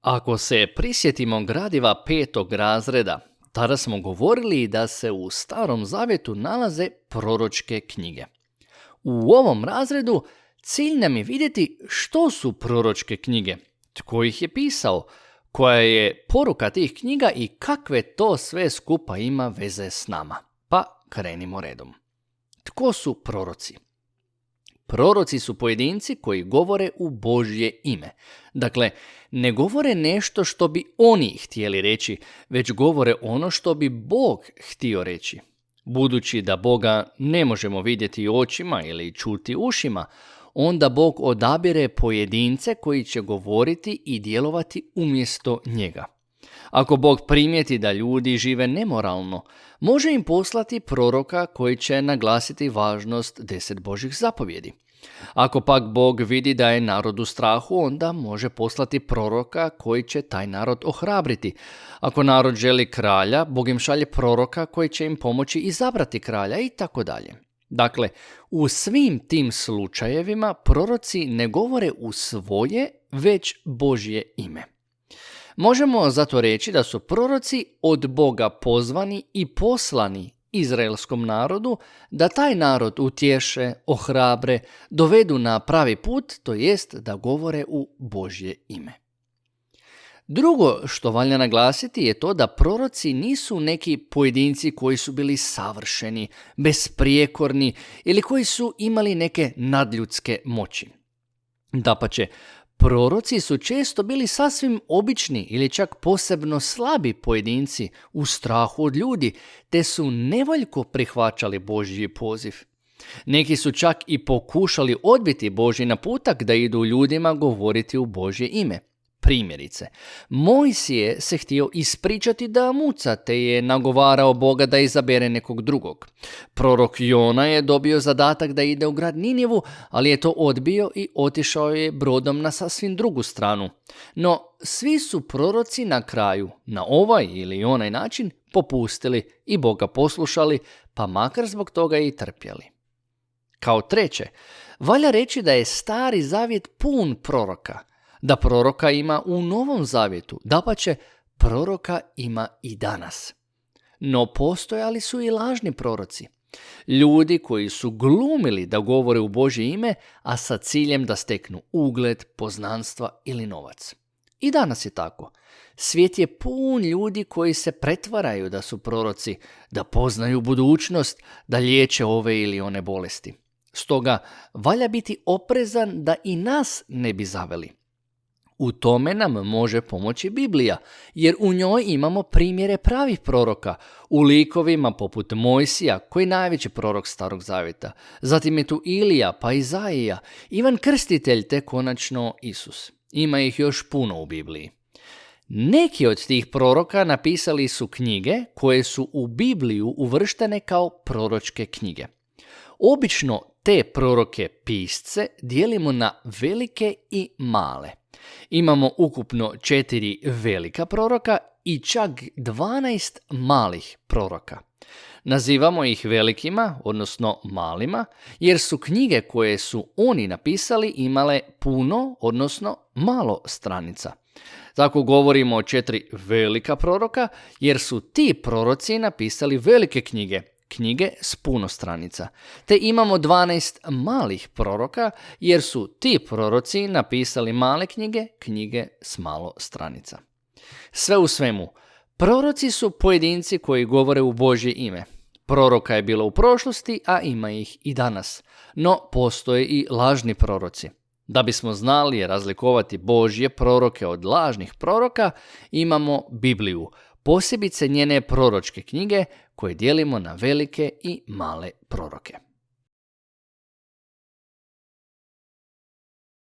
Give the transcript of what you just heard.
Ako se prisjetimo gradiva 5. razreda, tada smo govorili da se u Starom zavjetu nalaze proročke knjige. U ovom razredu cilj nam je vidjeti što su proročke knjige, tko ih je pisao, koja je poruka tih knjiga i kakve to sve skupa ima veze s nama. Pa krenimo redom. Tko su proroci? Proroci su pojedinci koji govore u Božje ime. Dakle, ne govore nešto što bi oni htjeli reći, već govore ono što bi Bog htio reći. Budući da Boga ne možemo vidjeti očima ili čuti ušima, onda Bog odabire pojedince koji će govoriti i djelovati umjesto njega. Ako Bog primijeti da ljudi žive nemoralno, može im poslati proroka koji će naglasiti važnost 10 Božjih zapovjedi. Ako pak Bog vidi da je narod u strahu, onda može poslati proroka koji će taj narod ohrabriti. Ako narod želi kralja, Bog im šalje proroka koji će im pomoći izabrati kralja i tako dalje. Dakle, u svim tim slučajevima proroci ne govore u svoje, već Božje ime. Možemo zato reći da su proroci od Boga pozvani i poslani izraelskom narodu da taj narod utješe, ohrabre, dovedu na pravi put, to jest da govore u Božje ime. Drugo što valja naglasiti je to da proroci nisu neki pojedinci koji su bili savršeni, besprijekorni ili koji su imali neke nadljudske moći. Dapače, proroci su često bili sasvim obični ili čak posebno slabi pojedinci u strahu od ljudi, te su nevoljko prihvaćali Božji poziv. Neki su čak i pokušali odbiti Božji naputak da idu ljudima govoriti u Božje ime. Primjerice, Mojsije se htio ispričati da muca, te je nagovarao Boga da izabere nekog drugog. Prorok Jona je dobio zadatak da ide u grad Ninivu, ali je to odbio i otišao je brodom na sasvim drugu stranu. No, svi su proroci na kraju, na ovaj ili onaj način, popustili i Boga poslušali, pa makar zbog toga i trpjeli. Kao treće, valja reći da je Stari zavjet pun proroka, da proroka ima u Novom zavjetu, dapače, proroka ima i danas. No postojali su i lažni proroci. Ljudi koji su glumili da govore u Božje ime, a sa ciljem da steknu ugled, poznanstva ili novac. I danas je tako. Svijet je pun ljudi koji se pretvaraju da su proroci, da poznaju budućnost, da liječe ove ili one bolesti. Stoga, valja biti oprezan da i nas ne bi zaveli. U tome nam može pomoći Biblija, jer u njoj imamo primjere pravih proroka, u likovima poput Mojsija, koji je najveći prorok Starog zavjeta. Zatim je tu Ilija, pa Izaija, Ivan Krstitelj, te konačno Isus. Ima ih još puno u Bibliji. Neki od tih proroka napisali su knjige koje su u Bibliju uvrštene kao proročke knjige. Obično te proroke pisce dijelimo na velike i male. Imamo ukupno 4 velika proroka i čak 12 malih proroka. Nazivamo ih velikima, odnosno malima, jer su knjige koje su oni napisali imale puno, odnosno malo stranica. Tako govorimo o 4 velika proroka, jer su ti proroci napisali velike knjige, knjige s puno stranica. Te imamo 12 malih proroka, jer su ti proroci napisali male knjige, knjige s malo stranica. Sve u svemu, proroci su pojedinci koji govore u Božje ime. Proroka je bilo u prošlosti, a ima ih i danas. No, postoje i lažni proroci. Da bismo znali razlikovati Božje proroke od lažnih proroka, imamo Bibliju, posebice njene proročke knjige koje dijelimo na velike i male proroke.